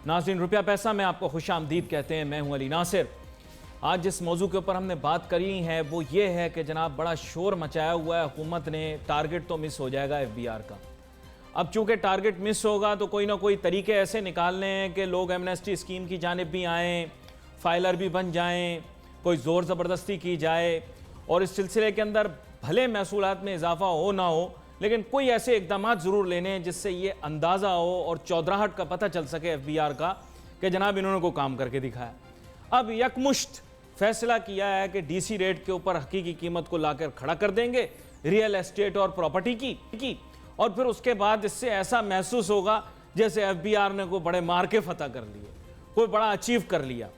नाज़रीन, रुपया पैसा में आपको खुशामदीद कहते हैं। मैं हूं अली नासिर। आज जिस मौजू के ऊपर हमने बात करी है वो ये है कि जनाब बड़ा शोर मचाया हुआ है हुकूमत ने, टारगेट तो मिस हो जाएगा FBR का। अब चूंकि टारगेट मिस होगा तो कोई ना कोई तरीके ऐसे निकालने हैं कि लोग एमनेस्टी स्कीम की जानिब भी आएँ, फाइलर भी बन जाएँ, कोई ज़ोर ज़बरदस्ती की जाए और इस सिलसिले के अंदर भले महसूलात में इजाफा हो ना हो, लेकिन कोई ऐसे इक़दाम ज़रूर लेने हैं जिससे ये अंदाज़ा हो और चौधराहट का पता चल सके FBR का कि जनाब इन्होंने को काम करके दिखाया। अब यकमुश्त फैसला किया है कि DC रेट के ऊपर हकीकी कीमत को लाकर खड़ा कर देंगे रियल एस्टेट और प्रॉपर्टी की और फिर उसके बाद इससे ऐसा महसूस होगा जैसे FBR ने कोई बड़े मार के फतह कर लिए, कोई बड़ा अचीव कर लिया।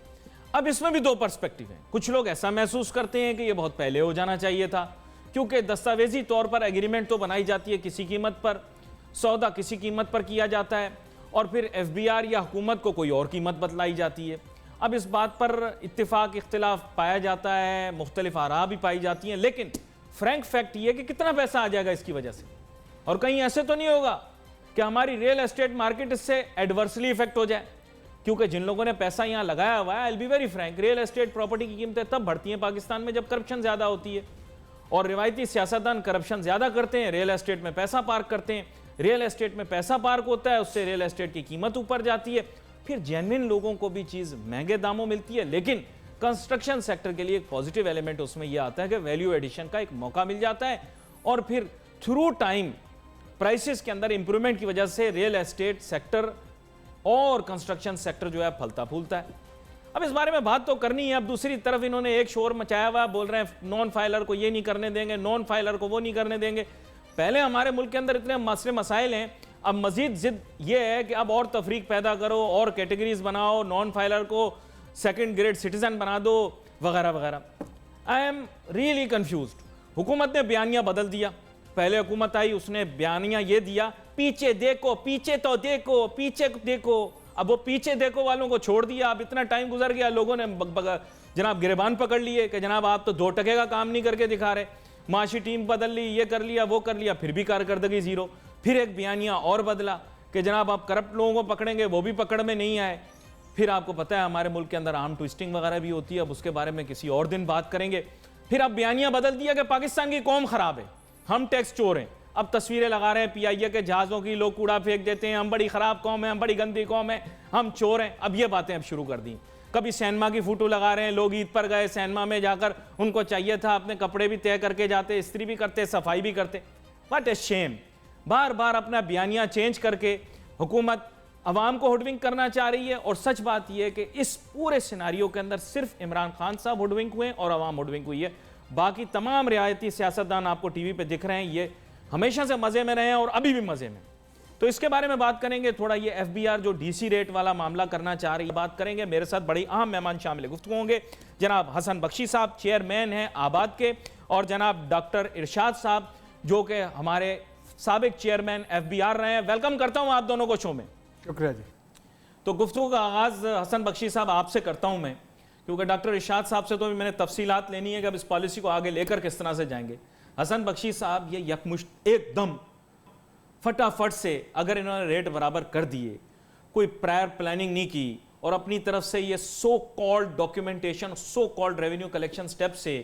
अब इसमें भी दो पर्सपेक्टिव हैं। कुछ लोग ऐसा महसूस करते हैं कि ये बहुत पहले हो जाना चाहिए था, क्योंकि दस्तावेजी तौर पर एग्रीमेंट तो बनाई जाती है किसी कीमत पर, सौदा किसी कीमत पर किया जाता है और फिर FBR या हुकूमत को कोई और कीमत बतलाई जाती है। अब इस बात पर इत्तिफाक इख्तिलाफ पाया जाता है, मुख्तलिफ आरा भी पाई जाती हैं, लेकिन फ्रैंक फैक्ट ये कि कितना पैसा आ जाएगा इसकी वजह से। और कहीं ऐसे तो नहीं होगा कि हमारी रियल एस्टेट मार्केट इससे एडवर्सली इफेक्ट हो जाए, क्योंकि जिन लोगों ने पैसा यहाँ लगाया हुआ है, I will be very Frank, real estate property की कीमतें तब बढ़ती हैं पाकिस्तान में जब करप्शन ज़्यादा होती है और रिवायती सियासतदान करप्शन ज़्यादा करते हैं, रियल एस्टेट में पैसा पार्क करते हैं, रियल एस्टेट में पैसा पार्क होता है, उससे रियल एस्टेट की कीमत ऊपर जाती है, फिर जेन्युइन लोगों को भी चीज़ महंगे दामों मिलती है। लेकिन कंस्ट्रक्शन सेक्टर के लिए एक पॉजिटिव एलिमेंट उसमें यह आता है कि वैल्यू एडिशन का एक मौका मिल जाता है और फिर थ्रू टाइम प्राइसेस के अंदर इंप्रूवमेंट की वजह से रियल एस्टेट सेक्टर और कंस्ट्रक्शन सेक्टर जो है फलता फूलता है। अब इस बारे में बात तो करनी है। अब दूसरी तरफ इन्होंने एक शोर मचाया हुआ, बोल रहे हैं नॉन फाइलर को ये नहीं करने देंगे, नॉन फाइलर को वो नहीं करने देंगे। पहले हमारे मुल्क के अंदर इतने मसले मसाइल हैं, अब मजीद जिद ये है कि अब और तफरीक पैदा करो और कैटेगरीज बनाओ, नॉन फाइलर को सेकंड ग्रेड सिटीजन बना दो वगैरह वगैरह। I am really confused. हुकूमत ने बयानिया बदल दिया। पहले हुकूमत आई, उसने बयानिया ये दिया, पीछे देखो, पीछे तो देखो, पीछे देखो। अब वो पीछे देखो वालों को छोड़ दिया। अब इतना टाइम गुजर गया, लोगों ने जनाब गिरबान पकड़ लिए कि जनाब आप तो 2 टके का काम नहीं करके दिखा रहे। माशी टीम बदल ली, ये कर लिया, वो कर लिया, फिर भी कारकर्दगी जीरो। फिर एक बयानिया और बदला कि जनाब आप करप्ट लोगों को पकड़ेंगे, वो भी पकड़ में नहीं आए। फिर आपको पता है हमारे मुल्क के अंदर आर्म ट्विस्टिंग वगैरह भी होती है, अब उसके बारे में किसी और दिन बात करेंगे। फिर अब बयानिया बदल दिया कि पाकिस्तान की कौम खराब है, हम टैक्स चोर हैं। अब तस्वीरें लगा रहे हैं PIA के जहाज़ों की, लोग कूड़ा फेंक देते हैं, हम बड़ी ख़राब कौम है, हम बड़ी गंदी कौम है, हम चोर हैं। अब ये बातें अब शुरू कर दी। कभी सैनमा की फ़ोटो लगा रहे हैं, लोग ईद पर गए सैनमा में जाकर, उनको चाहिए था अपने कपड़े भी तय करके जाते, इस्त्री भी करते, सफाई भी करते। What A Shem. बार बार अपना बयानिया चेंज करके हुकूमत अवाम को हुडविंग करना चाह रही है। और सच बात यह है कि इस पूरे सिनारियो के अंदर सिर्फ इमरान खान साहब हुडविंग हुए और अवाम हुडविंग हुई है। बाकी तमाम रियायती सियासतदान आपको टीवी पे दिख रहे हैं, ये हमेशा से मज़े में रहे हैं और अभी भी मज़े में। तो इसके बारे में बात करेंगे थोड़ा। ये FBR जो DC रेट वाला मामला करना चाह रही है, बात करेंगे। मेरे साथ बड़ी अहम मेहमान शामिल गुफ्तगू होंगे। जनाब हसन बख्शी साहब चेयरमैन हैं आबाद के, और जनाब डॉक्टर इरशाद साहब जो कि हमारे साबिक चेयरमैन FBR रहे हैं। वेलकम करता हूं आप दोनों को शो में। शुक्रिया जी। तो गुफ्तगू का आगाज़ हसन बख्शी साहब आपसे करता हूं मैं, क्योंकि डॉक्टर इरशाद साहब से तो मैंने तफसीलात लेनी है कि अब इस पॉलिसी को आगे लेकर किस तरह से जाएंगे। हसन बख्शी साहब, ये यकमुश्त एकदम फटाफट से अगर इन्होंने रेट बराबर कर दिए, कोई प्रायर प्लानिंग नहीं की और अपनी तरफ से ये so called documentation, so called revenue collection step से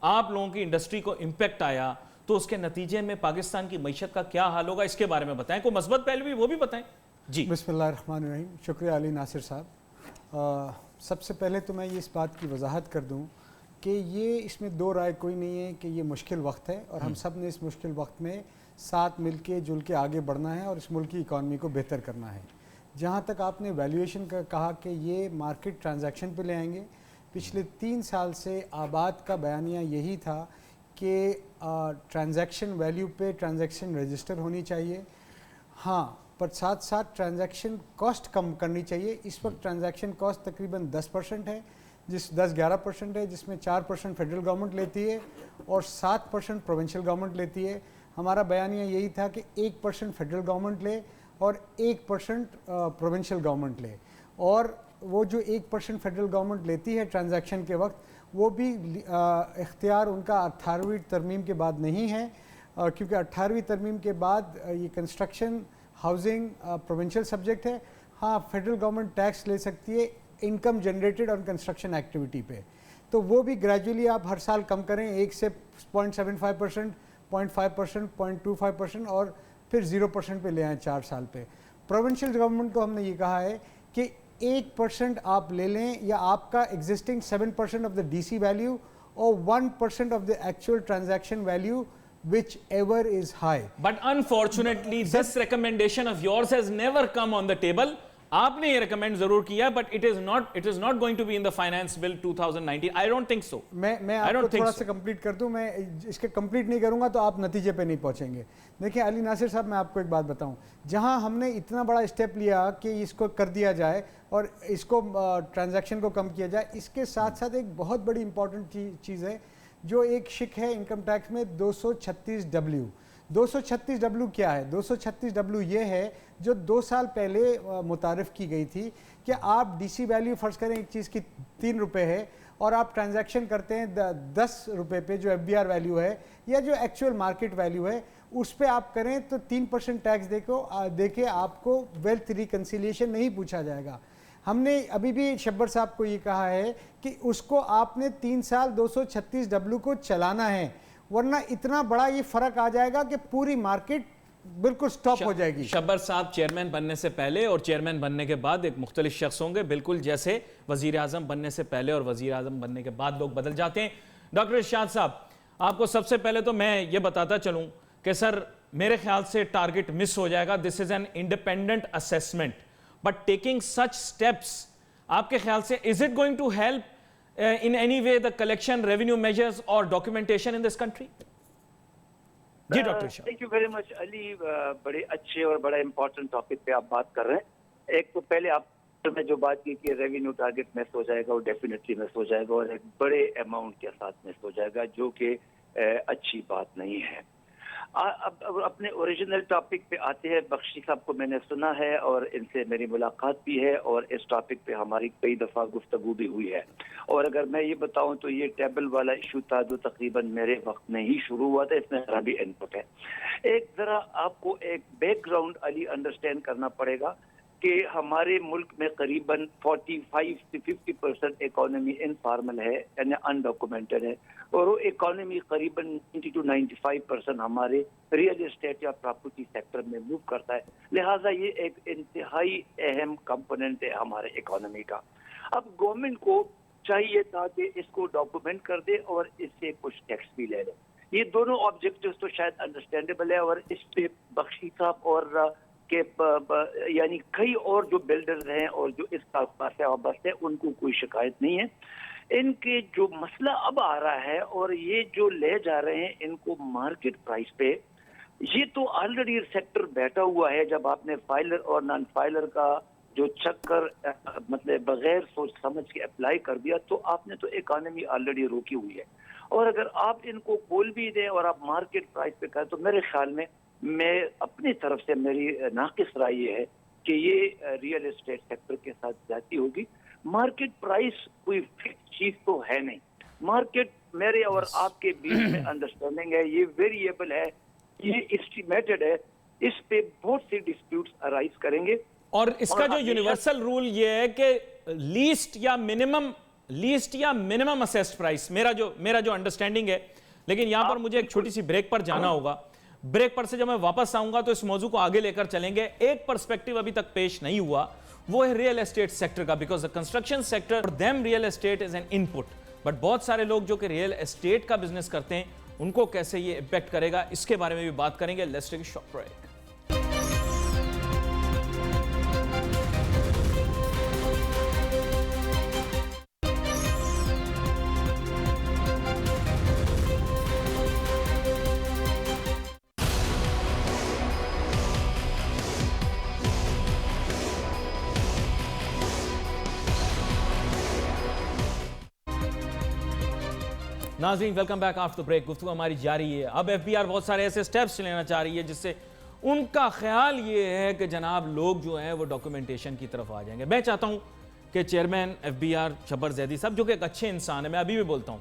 आप लोगों की इंडस्ट्री को इम्पेक्ट आया, तो उसके नतीजे में पाकिस्तान की मईशत का क्या हाल होगा, इसके बारे में बताएं। कोई मस्बत पहलू भी वो भी बताएं जी। बिस्मिल्लाहिर्रहमानिर्रहीम। शुक्रिया अली नासिर साहब। सबसे पहले तो मैं ये इस बात की वजाहत कर दूं कि ये इसमें दो राय कोई नहीं है कि ये मुश्किल वक्त है और हम सब ने इस मुश्किल वक्त में साथ मिल के जुल के आगे बढ़ना है और इस मुल्क की इकॉनमी को बेहतर करना है। जहाँ तक आपने वैल्यूएशन का कहा कि ये मार्केट ट्रांजैक्शन पे ले आएंगे, पिछले 3 साल से आबाद का बयानिया यही था कि ट्रांजैक्शन वैल्यू पे ट्रांजैक्शन रजिस्टर होनी चाहिए। हाँ, पर साथ साथ ट्रांजैक्शन कॉस्ट कम करनी चाहिए। इस वक्त ट्रांजैक्शन कॉस्ट तकरीबन 10% है, 10-11% है, जिसमें 4% फेडरल गवर्नमेंट लेती है और 7% प्रोविंशियल गवर्नमेंट लेती है। हमारा बयानिया यही था कि 1% फेडरल गवर्नमेंट ले और 1% प्रोविंशियल गवर्नमेंट ले, और वो जो 1% फेडरल गवर्नमेंट लेती है ट्रांजैक्शन के वक्त, वो भी इख्तियार उनका 18वीं तरमीम के बाद नहीं है, क्योंकि 18वीं तरमीम के बाद ये कंस्ट्रक्शन हाउसिंग प्रोविंशियल सब्जेक्ट है। हाँ, फेडरल गवर्नमेंट टैक्स ले सकती है income generated on construction activity पे, तो वो भी ग्रेजुअली आप हर साल कम करें, 1 से 0.75%, 0.5%, 0.25% और फिर 0% पे ले आएँ 4 साल पे। प्रोविंशियल गवर्नमेंट को हमने ये कहा है कि 1% आप ले लें, या आपका existing 7% of the DC value और 1% of the actual transaction value whichever is high. But unfortunately, this recommendation of yours has never come on the table. आपने ये recommend जरूर किया, but it is not going to be in the finance bill 2019. I don't think so. मैं आपको थोड़ा सा complete कर दूं, मैं इसके कंप्लीट नहीं करूंगा तो आप नतीजे पे नहीं पहुंचेंगे। देखिए अली नासिर साहब, मैं आपको एक बात बताऊं, जहां हमने इतना बड़ा स्टेप लिया कि इसको कर दिया जाए और इसको ट्रांजैक्शन को कम किया जाए, इसके साथ साथ एक बहुत बड़ी इंपॉर्टेंट चीज़ है जो एक शिक है इनकम टैक्स में, 236W। 236W क्या है? 236W ये है जो 2 साल पहले मुतारिफ की गई थी कि आप डीसी वैल्यू फ़र्ज़ करें एक चीज़ की 3 रुपये है और आप ट्रांजैक्शन करते हैं 10 रुपये पे, जो FBR वैल्यू है या जो एक्चुअल मार्केट वैल्यू है उस पर आप करें तो 3% टैक्स देके आपको वेल्थ रिकन्सिलिएशन नहीं पूछा जाएगा। हमने अभी भी शब्बर साहब को ये कहा है कि उसको आपने 3 साल 236W को चलाना है, वरना इतना बड़ा ये फर्क आ जाएगा कि पूरी मार्केट बिल्कुल स्टॉप हो जाएगी। शब्बर साहब चेयरमैन बनने से पहले और चेयरमैन बनने के बाद एक मुख्तलिफ शख्स होंगे, बिल्कुल जैसे वजीर आजम बनने से पहले और वजीर आजम बनने के बाद लोग बदल जाते हैं। डॉक्टर इरशाद साहब, आपको सबसे पहले तो मैं ये बताता चलूं कि सर मेरे ख्याल से टारगेट मिस हो जाएगा। This is an independent assessment, but taking such steps आपके ख्याल से is it going to help in any way the collection revenue measures or documentation in this country? जी doctor Shah, thank you very much Ali, बड़े अच्छे और बड़ा important topic पे आप बात कर रहे हैं। एक तो पहले आप में जो बात की कि रेवेन्यू टारगेट मिस हो जाएगा, वो डेफिनेटली मिस हो जाएगा और एक बड़े अमाउंट के साथ मिस हो जाएगा, जो कि अच्छी बात नहीं है। अब अपने ओरिजिनल टॉपिक पे आते हैं। बख्शी साहब को मैंने सुना है और इनसे मेरी मुलाकात भी है और इस टॉपिक पे हमारी कई दफ़ा गुफ्तगू भी हुई है। और अगर मैं ये बताऊं तो ये टेबल वाला इशू था जो तकरीबन मेरे वक्त में ही शुरू हुआ था, इसमें ज़रा भी इनपुट है। एक ज़रा आपको एक बैकग्राउंड अली अंडरस्टैंड करना पड़ेगा कि हमारे मुल्क में करीबन 45 से 50% इकोनॉमी इनफॉर्मल है, यानी अनडॉक्यूमेंटेड है, और वो इकोनॉमी करीबन 90 to 95% हमारे रियल एस्टेट या प्रॉपर्टी सेक्टर में मूव करता है। लिहाजा ये एक इंतहाई अहम कंपोनेंट है हमारे इकोनॉमी का। अब गवर्नमेंट को चाहिए था कि इसको डॉक्यूमेंट कर दे और इससे कुछ टैक्स भी ले ले। ये दोनों ऑब्जेक्टिव्स तो शायद अंडरस्टैंडेबल है और इस पे बख्शी साहब और के यानी कई और जो बिल्डर्स हैं और जो इस कारोबार से वाबस्ते हैं उनको कोई शिकायत नहीं है। इनके जो मसला अब आ रहा है और ये जो ले जा रहे हैं इनको मार्केट प्राइस पे, ये तो ऑलरेडी सेक्टर बैठा हुआ है। जब आपने फाइलर और नॉन फाइलर का जो चक्कर मतलब बगैर सोच समझ के अप्लाई कर दिया तो आपने तो इकोनॉमी ऑलरेडी रोकी हुई है। और अगर आप इनको खोल भी दें और आप मार्केट प्राइस पे करें तो मेरे ख्याल में, मैं अपनी तरफ से मेरी नाकिस राय ये है कि ये रियल एस्टेट सेक्टर के साथ जाती होगी। मार्केट प्राइस कोई फिक्स चीज तो है नहीं। मार्केट मेरे और आपके बीच में अंडरस्टैंडिंग है, ये वेरिएबल है, ये एस्टिमेटेड है, इस पे बहुत सी डिस्प्यूट्स अराइज करेंगे। और इसका जो यूनिवर्सल रूल ये है कि लीस्ट या मिनिमम असेस्ड प्राइस, मेरा जो अंडरस्टैंडिंग है। लेकिन यहां पर मुझे एक छोटी सी ब्रेक पर जाना होगा। ब्रेक पर से जब मैं वापस आऊंगा तो इस मौजू को आगे लेकर चलेंगे। एक पर्सपेक्टिव अभी तक पेश नहीं हुआ, वो है रियल एस्टेट सेक्टर का, because the construction sector for them real estate is an input, but बहुत सारे लोग जो कि रियल एस्टेट का बिजनेस करते हैं उनको कैसे ये इंपैक्ट करेगा, इसके बारे में भी बात करेंगे। Let's take a short break. नाज़रीन, welcome back after the break. गुफ्तगू हमारी जारी है। अब एफबीआर बहुत सारे ऐसे स्टेप्स लेना चाह रही है जिससे उनका ख्याल ये है कि जनाब लोग जो हैं वो डॉक्यूमेंटेशन की तरफ आ जाएंगे। मैं चाहता हूं कि चेयरमैन एफबीआर शब्बर जैदी साहब, जो कि एक अच्छे इंसान है, मैं अभी भी बोलता हूं,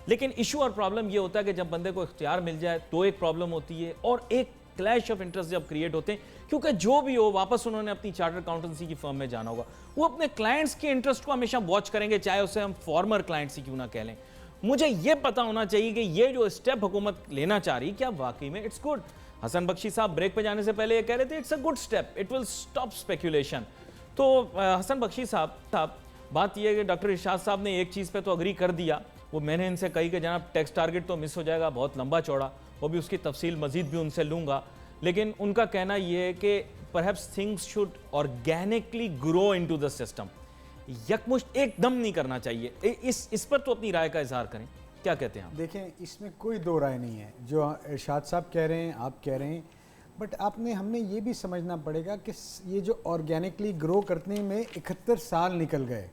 लेकिन इशू और प्रॉब्लम ये होता है कि जब बंदे को इख्तियार मिल जाए तो एक प्रॉब्लम होती है और एक क्लैश ऑफ इंटरेस्ट जब क्रिएट होते हैं, क्योंकि जो भी हो वापस उन्होंने अपनी चार्टर अकाउंटेंसी की फर्म में जाना होगा, वो अपने क्लाइंट्स के इंटरेस्ट को हमेशा वॉच करेंगे, चाहे उसे हम फॉर्मर क्लाइंट्स ही क्यों ना कह लें। मुझे ये पता होना चाहिए कि ये जो स्टेप हुकूमत लेना चाह रही, क्या वाकई में इट्स गुड। हसन बख्शी साहब ब्रेक पे जाने से पहले ये कह रहे थे it's a good step, it will stop speculation. तो हसन बख्शी साहब बात यह है कि डॉक्टर इरशाद साहब ने एक चीज़ पे तो अग्री कर दिया, वो मैंने इनसे कही कि जनाब टैक्स टारगेट तो मिस हो जाएगा, बहुत लंबा चौड़ा, वो भी उसकी तफसील मजीद भी उनसे लूँगा, लेकिन उनका कहना यह है कि perhaps things should organically grow into the system, यकमुश्त एकदम नहीं करना चाहिए। इस पर तो अपनी राय का इजहार करें, क्या कहते हैं आप? देखें, इसमें कोई दो राय नहीं है जो इरशाद साहब कह रहे हैं, आप कह रहे हैं, बट हमने ये भी समझना पड़ेगा कि ये जो ऑर्गेनिकली ग्रो करने में 71 साल निकल गए,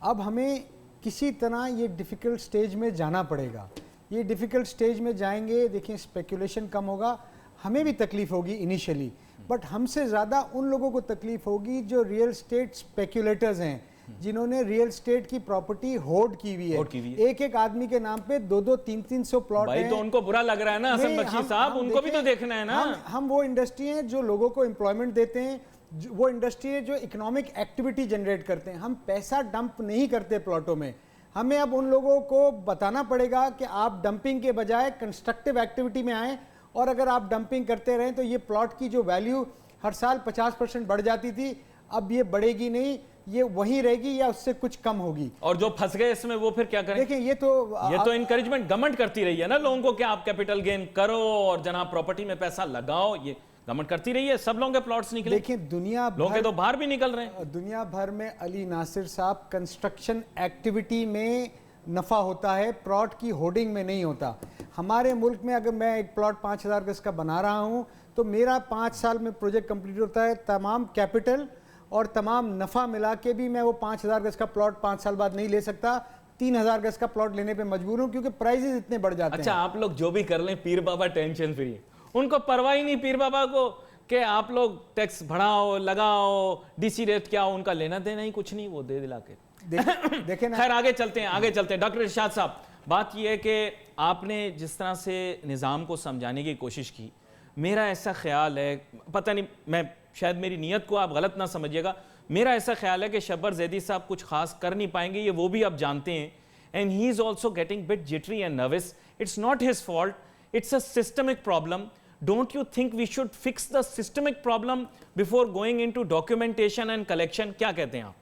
अब हमें किसी तरह ये डिफ़िकल्ट स्टेज में जाना पड़ेगा। ये डिफ़िकल्ट स्टेज में जाएंगे, देखें स्पेकुलेशन कम होगा, हमें भी तकलीफ़ होगी इनिशियली, बट हमसे ज़्यादा उन लोगों को तकलीफ़ होगी जो रियल स्टेट स्पेकुलेटर्स हैं, जिन्होंने रियल स्टेट की प्रॉपर्टी होल्ड की हुई है। एक एक आदमी के नाम पे 200 300 प्लॉट भाई हैं। तो उनको बुरा लग रहा है ना हसन बख्शी साहब, उनको भी तो देखना है ना। हम वो इंडस्ट्री हैं जो लोगों को एम्प्लॉयमेंट देते हैं, वो इंडस्ट्री है जो इकोनॉमिक एक्टिविटी जनरेट करते हैं। हम पैसा डंप नहीं करते प्लॉटों में। हमें अब उन लोगों को बताना पड़ेगा कि आप डंपिंग के बजाय कंस्ट्रक्टिव एक्टिविटी में आएँ, और अगर आप डंपिंग करते रहें तो ये प्लॉट की जो वैल्यू हर साल 50% बढ़ जाती थी, अब ये बढ़ेगी नहीं, ये वहीं रहेगी या उससे कुछ कम होगी। और जो फंस गए इसमें वो फिर क्या करें? देखिए ये तो इनकरेजमेंट गवर्नमेंट करती रही है ना लोगों को, कि आप कैपिटल गेन करो और जनाब प्रॉपर्टी में पैसा लगाओ, ये गवर्नमेंट करती रही है। सब लोगों के प्लॉट्स निकले, देखिए दुनिया लोगों के तो बाहर भी निकल रहे हैं। दुनिया भर में अली नासिर साहब कंस्ट्रक्शन एक्टिविटी में नफा होता है, प्लॉट की होर्डिंग में नहीं होता। हमारे मुल्क में अगर मैं एक प्लॉट 5000 गज का बना रहा हूं तो मेरा 5 साल में प्रोजेक्ट कंप्लीट होता है, तमाम कैपिटल और तमाम नफा मिला के भी मैं वो 5000 गज का प्लॉट 5 साल बाद नहीं ले सकता, 3000 गज का प्लॉट लेने पे मजबूर हूं क्योंकि प्राइसेस इतने बढ़ जाते हैं। अच्छा, आप लोग जो भी कर लें, पीर बाबा टेंशन फ्री, उनको परवाह ही नहीं पीर बाबा को कि आप लोग टैक्स बढ़ाओ लगाओ, डीसी रेट क्या हो, उनका लेना देना ही कुछ नहीं, वो दे दिला के देखें ना। खैर आगे चलते हैं। डॉक्टर इरशाद साहब, बात यह है कि आपने जिस तरह से निज़ाम को समझाने की कोशिश की, मेरा ऐसा ख्याल है, पता नहीं, मैं शायद मेरी नीयत को आप गलत ना समझिएगा, मेरा ऐसा ख्याल है कि शब्बर जैदी साहब कुछ खास कर नहीं पाएंगे, ये वो भी आप जानते हैं, and he is also getting bit jittery and nervous. It's not his fault, it's a systemic problem. Don't you think we should fix the systemic problem before going into documentation and collection? क्या कहते हैं आप?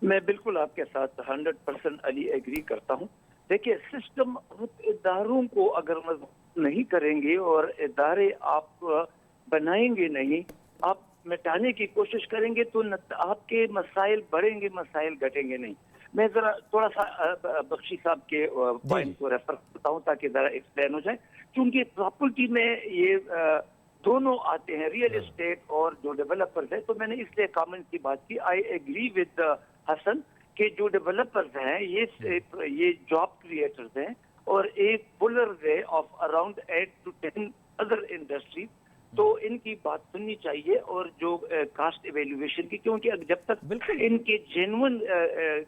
मैं बिल्कुल आपके साथ 100% Ali agree करता हूं। देखिए, सिस्टम इदारों को अगर मजबूत नहीं करेंगे और इदारे आप बनाएंगे नहीं, आप मिटाने की कोशिश करेंगे तो आपके मसाइल बढ़ेंगे, मसाइल घटेंगे नहीं। मैं जरा थोड़ा सा बख्शी साहब के पॉइंट को रेफर करता हूँ ताकि जरा एक्सप्लेन हो जाए, क्योंकि प्रॉपर्टी में ये दोनों आते हैं, रियल एस्टेट और जो डेवलपर्स है। तो मैंने इसलिए कमेंट की बात की। आई एग्री विद हसन कि जो डेवलपर्स हैं ये जॉब क्रिएटर्स हैं और एक पुलर्स है of around 8 to 10 other industries. तो इनकी बात सुननी चाहिए, और जो कास्ट इवेल्युएशन की, क्योंकि जब तक इनके जेन्युइन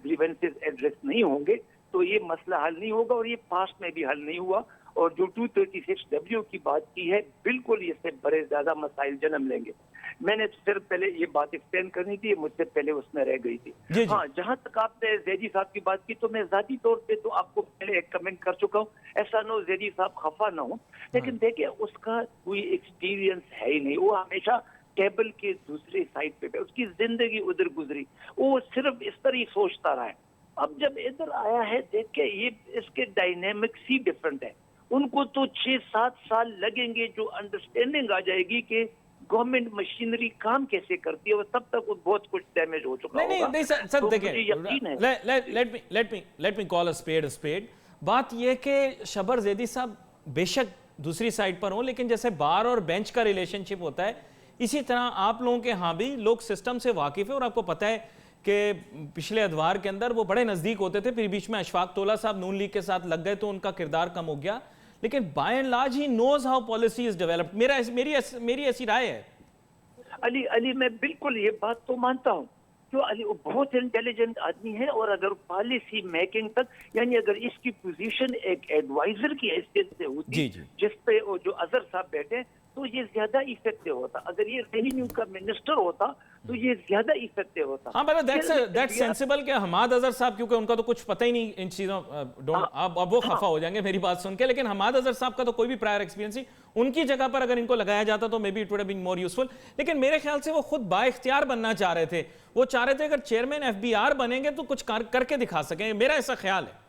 ग्रीवेंसेस एड्रेस नहीं होंगे तो ये मसला हल नहीं होगा, और ये पास्ट में भी हल नहीं हुआ। और जो 236W की बात की है, बिल्कुल इससे बड़े ज्यादा मसाइल जन्म लेंगे। मैंने सिर्फ पहले ये बात एक्सप्लेन करनी थी, मुझसे पहले उसमें रह गई थी। हाँ, जहां तक आपने जैदी साहब की बात की, तो मैं जाती तौर पे तो आपको पहले एक कमेंट कर चुका हूँ, ऐसा ना हो जैदी साहब खफा ना हो, लेकिन देखिए उसका कोई एक्सपीरियंस है ही नहीं। वो हमेशा टेबल के दूसरे साइड पे, उसकी जिंदगी उधर गुजरी, वो सिर्फ इस तरह ही सोचता रहा है। अब जब इधर आया है, देख के ये इसके डायनेमिक्स ही डिफरेंट है। उनको तो 6-7 साल लगेंगे, जो अंडरस्टैंडिंग आ जाएगी कि गवर्नमेंट मशीनरी काम कैसे करती है, वो तब तक बहुत कुछ डैमेज हो चुका होगा। नहीं सर, देखिए, let me call a spade. बात यह कि शब्बर जैदी साहब बेशक दूसरी साइड पर हों, लेकिन जैसे बार और बेंच का रिलेशनशिप होता है, इसी तरह आप लोगों के यहाँ भी लोग सिस्टम से वाकिफ है। और आपको पता है कि पिछले अदवार के अंदर वो बड़े नजदीक होते थे, फिर बीच में अशफाक तोला साहब नून लीग के साथ लग गए तो उनका किरदार कम हो गया, लेकिन by and large he knows how policy is developed. मेरी ऐसी राय है। अली मैं बिल्कुल ये बात तो मानता हूँ जो अली वो बहुत इंटेलिजेंट आदमी है, और अगर पॉलिसी मेकिंग तक, यानी अगर इसकी पोजीशन एक एडवाइजर की हैसियत से होती जिस पे वो जो अजहर साहब बैठे, तो ये ज्यादा इफेक्टिव होता। अगर ये रेवेन्यू का मिनिस्टर होता तो ये ज्यादा इफेक्टिव होता। हाँ, बट दैट्स सेंसिबल कि हमाद अजहर साहब, क्योंकि उनका तो कुछ पता ही नहीं इन चीजों, अब वो खफा हो जाएंगे मेरी बात सुन के, लेकिन हमाद अजहर साहब का तो कोई भी प्रायर एक्सपीरियंस नहीं, उनकी जगह पर अगर इनको लगाया जाता तो maybe it would have been more useful. लेकिन मेरे ख्याल से वो खुद बाइख्तियार बनना चाह रहे थे, वो चाह रहे थे अगर चेयरमैन एफबीआर बनेंगे तो कुछ करके दिखा सकेंगे, मेरा ऐसा ख्याल है।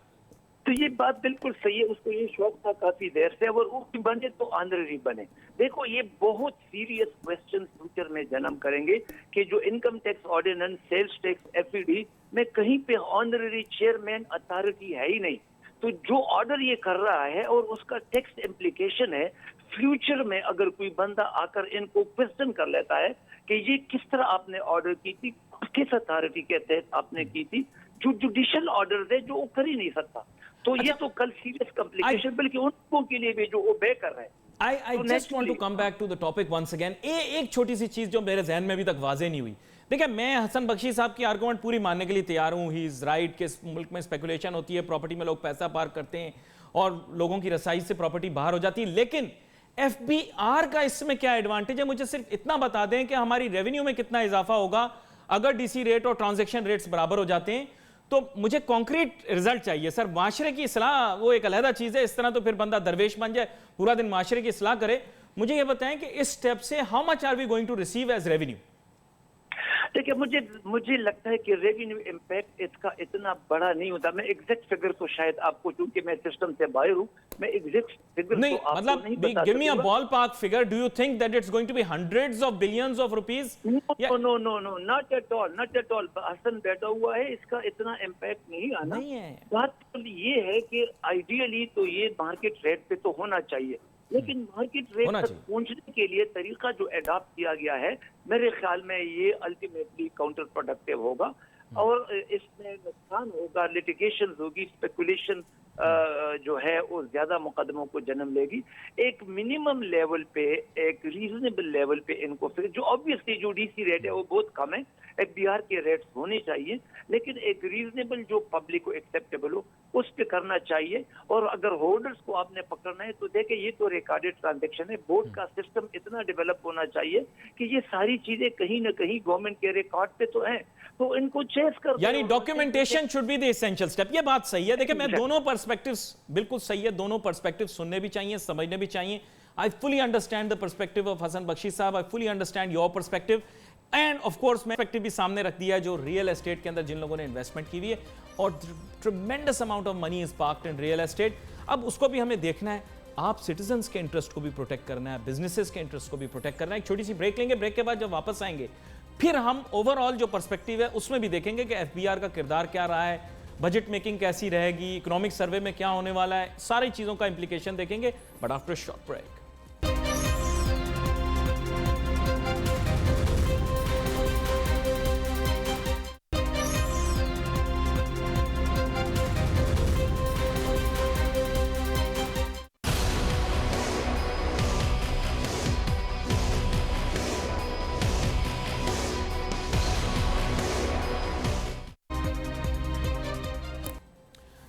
तो ये बात बिल्कुल सही है, उसको ये शौक था काफी देर से, और वो बने तो ऑनररी बने। देखो ये बहुत सीरियस क्वेश्चन फ्यूचर में जन्म करेंगे कि जो income tax ordinance, sales tax, FED में कहीं पे ऑनररी चेयरमैन अथॉरिटी है ही नहीं। तो जो ऑर्डर ये कर रहा है और उसका टैक्स इम्प्लीकेशन है, फ्यूचर में अगर कोई बंदा आकर इनको क्वेश्चन कर लेता है कि ये किस तरह आपने ऑर्डर की थी, किस अथॉरिटी के तहत आपने की थी, जो जुडिशियल ऑर्डर है जो वो कर ही नहीं सकता, तो ये तो कल सीरियस कॉम्प्लिकेशन बल्कि उनको के लिए भी जो ओबे कर रहे हैं। I just want to come back to the topic once again. एक छोटी सी चीज जो मेरे जहन में अभी तक वाजे नहीं हुई। देखिए, मैं हसन बख्शी साहब की आर्गुमेंट पूरी मानने के लिए तैयार हूं, ही इज राइट कि मुल्क में स्पेकुलेशन होती है, प्रॉपर्टी में लोग पैसा पार्क करते हैं और लोगों की रसाई से प्रॉपर्टी बाहर हो जाती है, लेकिन एफबीआर का इसमें क्या एडवांटेज है? मुझे सिर्फ इतना बता दें कि हमारी रेवेन्यू में कितना इजाफा होगा अगर डीसी रेट और ट्रांजैक्शन रेट्स बराबर हो जाते हैं। तो मुझे कॉन्क्रीट रिजल्ट चाहिए सर। माशरे की इस्लाह वो एक अलहदा चीज है, इस तरह तो फिर बंदा दरवेश बन जाए, पूरा दिन माशरे की इस्लाह करे। मुझे ये बताएं कि इस स्टेप से how much are we going to receive as revenue? देखिए, मुझे लगता है कि रेवेन्यू इम्पैक्ट इसका इतना बड़ा नहीं होता। मैं एग्जैक्ट फिगर तो शायद आपको, क्योंकि मैं सिस्टम से बाहर हूं, मैं एग्जैक्ट फिगर नहीं, तो आपको मतलब नहीं बता गिव मी अ सकूंगा। Ballpark figure. Do you think that it's going to be hundreds of billions of rupees? No, not at all. Hasan बैठा हुआ है, इसका इतना इम्पैक्ट नहीं आना। नहीं है। बात तो ये है कि आइडियली तो ये मार्केट रेट पे तो होना चाहिए, लेकिन मार्केट रेट तक पहुंचने के लिए तरीका जो एडॉप्ट किया गया है, मेरे ख्याल में ये अल्टीमेटली काउंटर प्रोडक्टिव होगा और इसमें नुकसान होगा, लिटिगेशन होगी, स्पेकुलेशन जो है वो ज्यादा मुकदमों को जन्म लेगी। एक मिनिमम लेवल पे, एक रीजनेबल लेवल पे इनको, फिर जो ऑब्वियसली जो डीसी रेट है वो बहुत कम है, एफबीआर के रेट्स होने चाहिए, लेकिन एक रीजनेबल जो पब्लिक को एक्सेप्टेबल हो उस पे करना चाहिए। और अगर होल्डर्स को आपने पकड़ना है तो देखे, ये तो रिकॉर्डेड ट्रांजैक्शन है, बोर्ड का सिस्टम इतना डेवलप होना चाहिए कि ये सारी चीजें कहीं ना कहीं गवर्नमेंट के रिकॉर्ड पे तो हैं, तो इनको चेस कर, यानी documentation should be the essential step. ये बात सही है। देखिए, मैं दोनों पर्सपेक्टिव्स, बिल्कुल सही है, दोनों पर्सपेक्टिव सुनने भी चाहिए, समझने भी चाहिए। I fully understand the perspective of Hasan Bakhshi साहब, I fully understand your perspective, and of course मैं पर्सपेक्टिव भी सामने रख दिया है जो रियल एस्टेट के अंदर जिन लोगों ने इन्वेस्टमेंट की हुई है, और tremendous amount of money is parked in real estate. अब उसको भी हमें देखना है, आप सिटीजन्स के इंटरेस्ट को भी प्रोटेक्ट करना है, बिजनेसेस के इंटरेस्ट को भी प्रोटेक्ट करना है। एक छोटी सी ब्रेक लेंगे, ब्रेक के बाद जब वापस आएंगे फिर हम ओवरऑल जो पर्सपेक्टिव है उसमें भी देखेंगे कि एफबीआर का किरदार क्या रहा है, बजट मेकिंग कैसी रहेगी, इकोनॉमिक सर्वे में क्या होने वाला है, सारी चीजों का इंप्लीकेशन देखेंगे, बट आफ्टर शॉर्ट ब्रेक।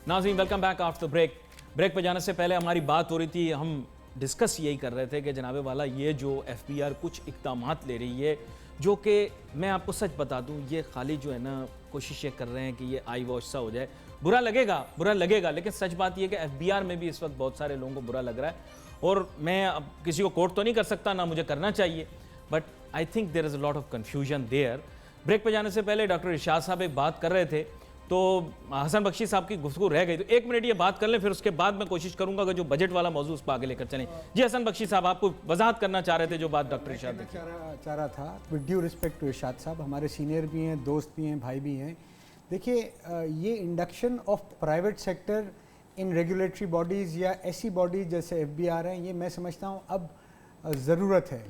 नाज़रीन, welcome back after break. Break पे जाने से पहले हमारी बात हो रही थी, हम डिस्कस यही कर रहे थे कि जनाबे वाला ये जो एफबीआर कुछ इक़दामात ले रही है, जो कि मैं आपको सच बता दूं, ये खाली जो है ना कोशिशें कर रहे हैं कि ये आई वॉश सा हो जाए। बुरा लगेगा, लेकिन सच बात ये कि एफबीआर में भी इस वक्त बहुत सारे लोगों को बुरा लग रहा है, और मैं अब किसी को कोर्ट तो नहीं कर सकता, ना मुझे करना चाहिए, but I think there is a lot of confusion there. Break पे जाने से पहले डॉक्टर इरशाद साहब एक बात कर रहे थे, तो हसन बख्शी साहब की गुफ्तगू रह गई, तो एक मिनट ये बात कर लें, फिर उसके बाद मैं कोशिश करूंगा कि जो बजट वाला मौजूद उस पर आगे लेकर चलें। जी हसन बख्शी साहब, आपको वजाहत करना चाह रहे थे जो बात डॉक्टर इरशाद ने चाह रहा था, विद ड्यू रिस्पेक्ट टू इरशाद साहब, हमारे सीनियर भी हैं, दोस्त भी हैं, भाई भी हैं। देखिए, ये induction of private sector in regulatory bodies या ऐसी बॉडीज़ जैसे एफबीआर हैं, ये मैं समझता हूँ अब ज़रूरत है।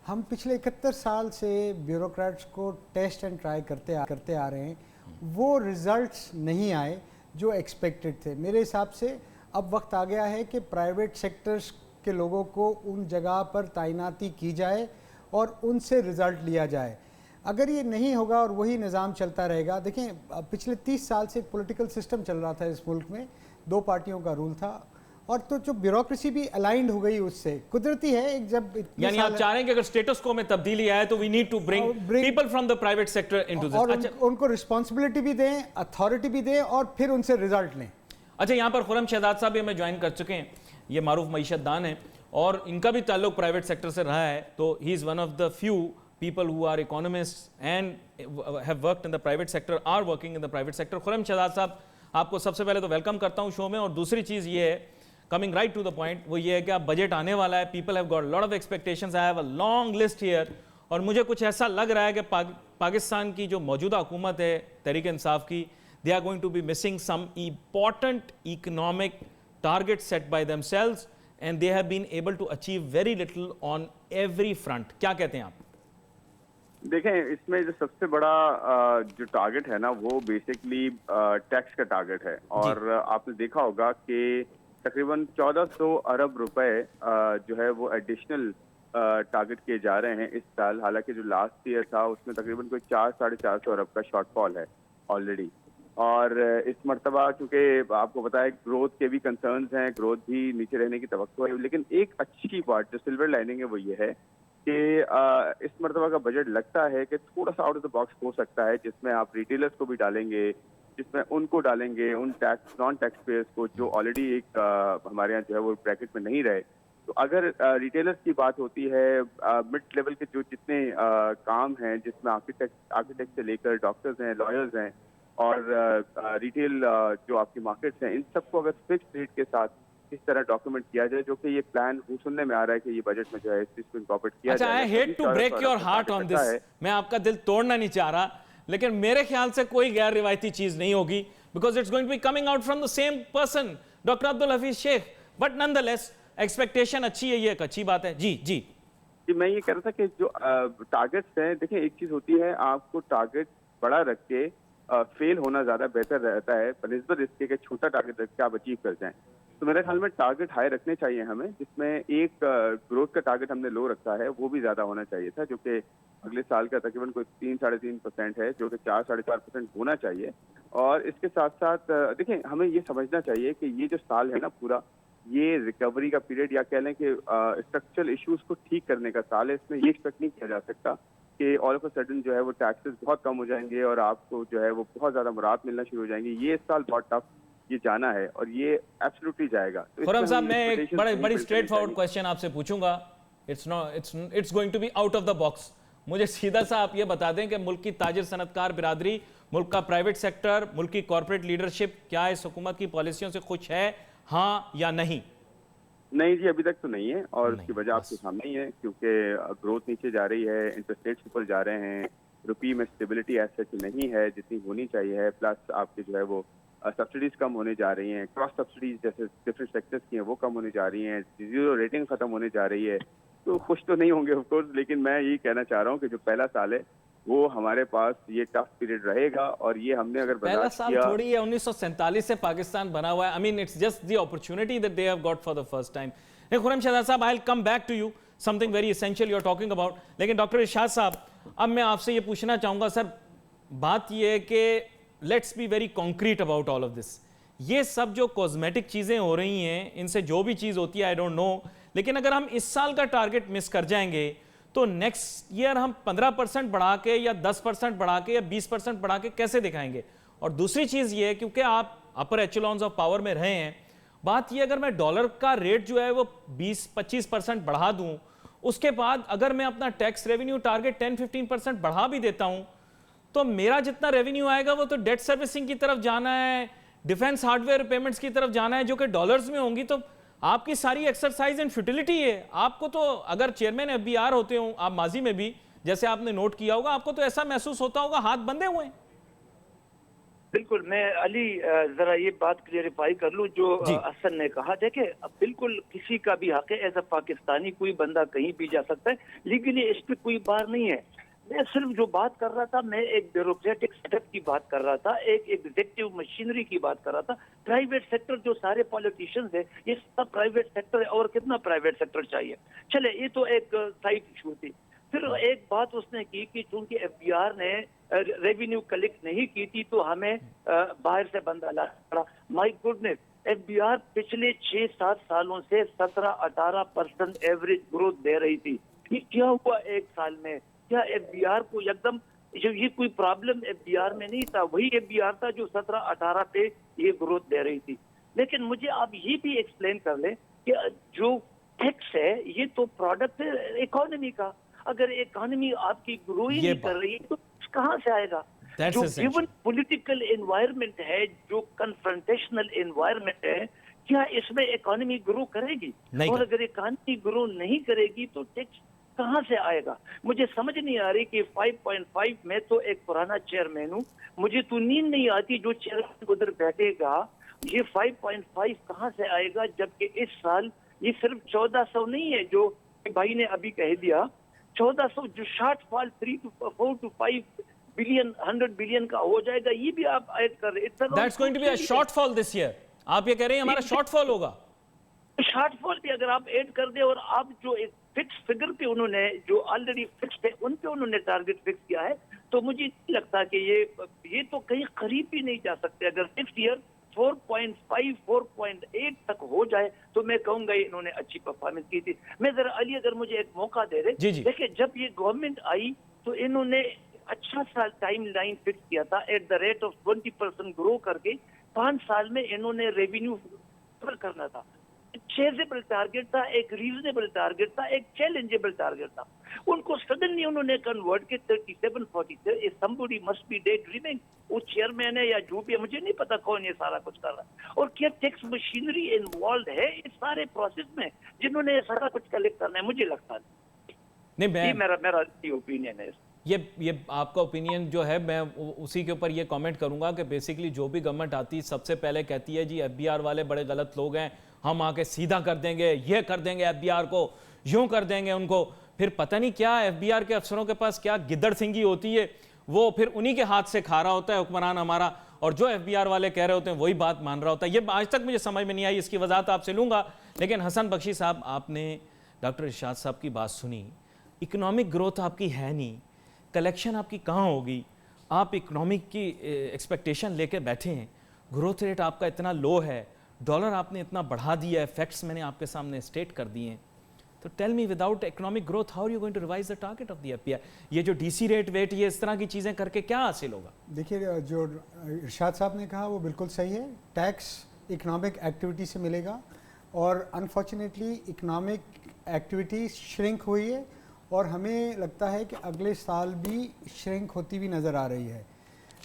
हम पिछले 71 साल से ब्यूरोक्रेट्स को टेस्ट एंड ट्राई करते आ रहे हैं, वो रिजल्ट्स नहीं आए जो एक्सपेक्टेड थे। मेरे हिसाब से अब वक्त आ गया है कि प्राइवेट सेक्टर्स के लोगों को उन जगह पर तैनाती की जाए और उनसे रिज़ल्ट लिया जाए। अगर ये नहीं होगा और वही निज़ाम चलता रहेगा, देखें पिछले 30 साल से एक पॉलिटिकल सिस्टम चल रहा था इस मुल्क में, 2 पार्टियों का रूल था, और तो जो ब्यूरोक्रेसी भी अलाइंड हो गई उससे, कुदरती है एक जब यानी आप चाह रहे हैं कि अगर स्टेटस को में तब्दीली आए तो we need to bring people from the private sector into this. और उनको रिस्पॉन्सिबिलिटी भी दें, अथॉरिटी भी दें, और फिर उनसे रिजल्ट लें। अच्छा, यहाँ पर खुर्रम शहजाद साहब भी हमें ज्वाइन कर चुके हैं, ये मारूफ मईशतदान है और इनका भी ताल्लुक प्राइवेट सेक्टर से रहा है, तो he is one of the few people who are economists and have worked in the private sector, are working in the private sector. Khurram Shahzad साहब, आपको सबसे पहले तो वेलकम करता हूँ शो में, और दूसरी चीज़ ये है, coming right to the point, वो ये है कि अब बजट आने वाला है, people have got lot of expectations, I have a long list here, और मुझे कुछ ऐसा लग रहा है कि पाकिस्तान की जो मौजूदा हुकूमत है तहरीक इंसाफ की, they are going to be missing some important economic target set by themselves and they have been able to achieve very little on every front. क्या कहते हैं आप? देखें, इसमें जो सबसे बड़ा जो टारगेट है ना, वो बेसिकली टैक्स का टारगेट है, और आपने देखा होगा कि तकरीबन 1400 अरब रुपए जो है वो एडिशनल टारगेट किए जा रहे हैं इस साल। हालांकि जो लास्ट ईयर था उसमें तकरीबन कोई 400-450 अरब का शॉर्टफॉल है ऑलरेडी, और इस मरतबा चूंकि आपको पता है ग्रोथ के भी कंसर्न्स हैं, ग्रोथ भी नीचे रहने की तवक्को है, लेकिन एक अच्छी बात जो सिल्वर लाइनिंग है वो ये है कि इस मरतबा का बजट लगता है कि थोड़ा सा आउट ऑफ द बॉक्स हो सकता है, जिसमें आप रिटेलर्स को भी डालेंगे, जिसमें उनको डालेंगे, उन नॉन टैक्स पेयर्स को जो ऑलरेडी एक हमारे यहाँ जो है वो ब्रैकेट में नहीं रहे। तो अगर रिटेलर्स की बात होती है, मिड लेवल के जो जितने काम हैं, जिसमें आर्किटेक्ट से लेकर डॉक्टर्स हैं, लॉयर्स हैं, और रिटेल जो आपकी मार्केट्स हैं, इन सबको अगर फिक्स रेट के साथ इस तरह डॉक्यूमेंट किया जाए, जो कि ये प्लान सुनने में आ रहा है कि ये बजट में जो है इस चीज को इनकॉर्पोरेट किया जाए। अच्छा, I hate to break your heart on this, मैं आपका दिल तोड़ना नहीं चाह रहा, लेकिन मेरे ख्याल से कोई गैर रिवायती चीज नहीं होगी, because it's going to be coming out from the same person, doctor Abdul Hafeez Shaikh, but nonetheless expectation अच्छी है, ये एक अच्छी बात है। जी जी जी, मैं ये कह रहा था कि जो टारगेट्स हैं, देखिए एक चीज होती है, आपको टारगेट बड़ा रख के फेल होना ज्यादा बेहतर रहता है बनिस्बत इसके कि छोटा टारगेट रख के आप अचीव कर जाएं। तो मेरे ख्याल में टारगेट हाई रखने चाहिए हमें, जिसमें एक ग्रोथ का टारगेट हमने लो रखा है, वो भी ज्यादा होना चाहिए था, जो कि अगले साल का तकरीबन कोई 3-3.5% है, जो कि 4-4.5% होना चाहिए। और इसके साथ साथ देखें, हमें ये समझना चाहिए कि ये जो साल है ना पूरा, ये रिकवरी का पीरियड, या कह लें कि स्ट्रक्चरल इश्यूज को ठीक करने का साल है। इसमें ये एक्सपेक्ट नहीं किया जा सकता कि ऑल ऑफ अ सडन जो है वो टैक्सेस बहुत कम हो जाएंगे और आपको जो है वो बहुत ज्यादा मुराद मिलना शुरू हो जाएंगी। ये इस साल बहुत टफ ये जाना है, और ये एब्सोल्युटली जाएगा। तो खुर्रम साहब, मैं एक बड़ी स्ट्रेट फॉरवर्ड क्वेश्चन आपसे पूछूंगा, it's going to be out of the box. मुझे सीधा सा आप ये बता दें कि मुल्क की ताजिर सनतकार बिरादरी, मुल्क का प्राइवेट सेक्टर, मुल्क की कॉर्पोरेट लीडरशिप क्या इस हुकूमत की पॉलिसियों से खुश है, हाँ या नहीं? नहीं जी, अभी तक तो नहीं है, और उसकी वजह आपके सामने ही है, क्योंकि ग्रोथ नीचे जा रही है, इंटरेस्ट रेट्स ऊपर जा रहे हैं, रुपये में स्टेबिलिटी ऐसे नहीं है जितनी होनी चाहिए है, प्लस आपके जो है वो सब्सिडीज कम होने जा रही हैं, क्रॉस सब्सिडीज जैसे डिफरेंट सेक्टर्स की हैं वो कम होने जा रही हैं, जीरो रेटिंग खत्म होने जा रही है। तो खुश तो नहीं होंगे ऑफ कोर्स, लेकिन मैं यही कहना चाह रहा हूँ कि जो पहला साल है वो हमारे पास ये टफ पीरियड रहेगा, और ये हमने अगर पहला साल थोड़ी है, 1947 से पाकिस्तान बना हुआ है। I mean it's just the opportunity that they have got for the first time. Khurram Shahzad साहब, I will come back to you, something very essential you are talking about. लेकिन डॉक्टर इरशाद साहब, अब मैं आपसे ये पूछना चाहूंगा, सर बात ये है कि let's be very concrete about all of this. ये सब जो कॉस्मेटिक चीजें हो रही हैं, इनसे जो भी चीज होती है आई डोंट नो, लेकिन अगर हम इस साल का टारगेट मिस कर जाएंगे तो नेक्स्ट ईयर हम 15% बढ़ा के या 10% बढ़ा के या 20% बढ़ा के कैसे दिखाएंगे? और दूसरी चीज ये है, क्योंकि आप अपर एचेलॉन्स ऑफ पावर में रहे हैं, बात ये अगर मैं डॉलर का रेट जो है वो 20-25% बढ़ा दूं, उसके बाद अगर मैं अपना टैक्स रेवेन्यू टारगेट 10-15% बढ़ा भी देता हूं, तो मेरा जितना रेवेन्यू आएगा वो तो डेट सर्विसिंग की तरफ जाना है, डिफेंस हार्डवेयर पेमेंट्स की तरफ जाना है, जो कि डॉलर्स में होंगी। तो आपकी सारी एक्सरसाइज इन फ्यूटिलिटी है। आपको तो अगर चेयरमैन एफबीआर होते हो आप माजी में भी, जैसे आपने नोट किया होगा, आपको तो ऐसा महसूस होता होगा हाथ बंधे हुए हैं। बिल्कुल, मैं अली जरा ये बात क्लियरिफाई कर लूं जो हसन ने कहा। देखे, बिल्कुल किसी का भी हक है, एज अ पाकिस्तानी कोई बंदा कहीं भी जा सकता है, लेकिन इस पर कोई बार नहीं है। मैं सिर्फ जो बात कर रहा था, मैं एक ब्यूरोक्रेटिक सेटअप की बात कर रहा था, एक एग्जीक्यूटिव मशीनरी की बात कर रहा था। प्राइवेट सेक्टर जो सारे पॉलिटिशियंस है, ये सब प्राइवेट सेक्टर है, और कितना प्राइवेट सेक्टर चाहिए। चले, ये तो एक साइड इशू थी। फिर एक बात उसने की कि चूंकि एफबीआर ने रेवेन्यू कलेक्ट नहीं की थी तो हमें बाहर से बंदा लाना पड़ा। माय गुडनेस, एफबीआर पिछले 6-7 सालों से 17-18% एवरेज ग्रोथ दे रही थी। ये क्या हुआ एक साल में? क्या एफबीआर को एकदम ये कोई प्रॉब्लम एफबीआर में नहीं था, वही एफबीआर था जो 17-18 पे ये ग्रोथ दे रही थी। लेकिन मुझे आप ये भी एक्सप्लेन कर ले कि जो टैक्स है ये तो प्रोडक्ट है इकोनॉमी का। अगर इकोनॉमी आपकी ग्रो ही नहीं कर रही है तो कहाँ से आएगा? जो गिवन पॉलिटिकल एनवायरनमेंट है, जो कन्फ्रंटेशनल एनवायरनमेंट है, क्या इसमें इकोनॉमी ग्रो करेगी? और अगर इकोनॉमी ग्रो नहीं करेगी तो टैक्स कहाँ से आएगा? मुझे समझ नहीं आ रही कि 5.5 में तो एक पुराना चेयरमैन हूँ, मुझे तो नींद नहीं आती जो चेयरमैन उधर बैठेगा ये 5.5 कहाँ से आएगा, जबकि इस साल ये सिर्फ 1400 नहीं है जो भाई ने अभी कह दिया, 1400 जो शॉर्टफॉल 4 to 5 बिलियन 100 बिलियन का हो जाएगा, ये भी आप ऐड कर रहे हैं। That's going to be a shortfall this year. आप ये कह रहे हैं हमारा शॉर्टफॉल होगा? शॉर्टफॉल भी अगर आप ऐड कर दे और आप जो एक फिक्स फिगर पे उन्होंने जो ऑलरेडी फिक्स्ड है उन पे उन्होंने टारगेट फिक्स किया है, तो मुझे नहीं लगता कि ये तो कहीं करीब भी नहीं जा सकते। अगर नेक्स्ट ईयर 4.5 4.8 तक हो जाए तो मैं कहूंगा इन्होंने अच्छी परफॉर्मेंस की थी। मैं जरा अली अगर मुझे एक मौका दे दे, देखिए जब ये गवर्नमेंट आई तो इन्होंने अच्छा सा टाइम लाइन फिक्स किया था at the rate of 20% grow करके 5 साल में इन्होंने रेवेन्यू करना था। चेजेबल टारगेट था, एक रीजनेबल टारगेट था, एक चैलेंजेबल टारगेट था। उनको सडनली उन्होंने कन्वर्ट के 37-40 somebody must be day dreaming. वो चेयरमैन है या जो भी है, मुझे नहीं पता कौन ये सारा कुछ कर रहा है और क्या टैक्स मशीनरी इन्वॉल्व है इस सारे प्रोसेस में जिन्होंने सारा कुछ कलेक्ट करना है, मुझे लगता नहीं। मेरा ओपिनियन है। ये आपका ओपिनियन जो है, मैं उसी के ऊपर ये कमेंट करूंगा कि बेसिकली जो भी गवर्नमेंट आती है सबसे पहले कहती है जी एफबीआर वाले बड़े गलत लोग हैं, हम आके सीधा कर देंगे, ये कर देंगे एफबीआर को, यूं कर देंगे उनको। फिर पता नहीं क्या एफबीआर के अफसरों के पास क्या गिद्दड़ सिंगी होती है, वो फिर उन्हीं के हाथ से खा रहा होता है हुक्मरान हमारा, और जो एफबीआर वाले कह रहे होते हैं वही बात मान रहा होता है। ये आज तक मुझे समझ में नहीं आई, इसकी वजाहत आपसे लूंगा। लेकिन हसन बख्शी साहब, आपने डॉक्टर इरशाद साहब की बात सुनी, इकोनॉमिक ग्रोथ आपकी है नहीं, कलेक्शन आपकी कहाँ होगी? आप इकोनॉमिक की एक्सपेक्टेशन लेके बैठे हैं, ग्रोथ रेट आपका इतना लो है, डॉलर आपने इतना बढ़ा दिया है, फैक्ट्स मैंने आपके सामने स्टेट कर दिए हैं। तो tell me, without economic growth how are you going to revise the target of the FBI? ये जो डीसी रेट वेट, ये इस तरह की चीज़ें करके क्या हासिल होगा? देखिए, जो इरशाद साहब ने कहा वो बिल्कुल सही है। टैक्स इकोनॉमिक एक्टिविटी से मिलेगा और अनफॉर्चुनेटली इकोनॉमिक एक्टिविटी श्रिंक हुई है और हमें लगता है कि अगले साल भी श्रिंक होती हुई नज़र आ रही है,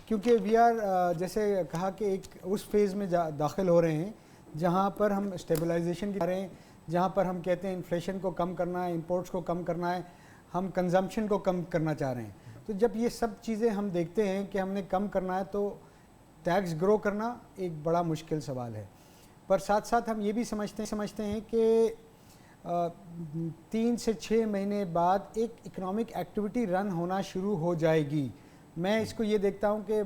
क्योंकि वी आर जैसे कहा कि एक उस फेज़ में दाखिल हो रहे हैं जहाँ पर हम स्टेबलाइजेशन कर रहे हैं, जहाँ पर हम कहते हैं इन्फ्लेशन को कम करना है, इंपोर्ट्स को कम करना है, हम कंजम्पशन को कम करना चाह रहे हैं। तो जब ये सब चीज़ें हम देखते हैं कि हमने कम करना है तो टैक्स ग्रो करना एक बड़ा मुश्किल सवाल है। पर साथ साथ हम ये भी समझते हैं कि 3 से 6 महीने बाद एक इकोनॉमिक एक्टिविटी रन होना शुरू हो जाएगी। मैं इसको ये देखता हूँ कि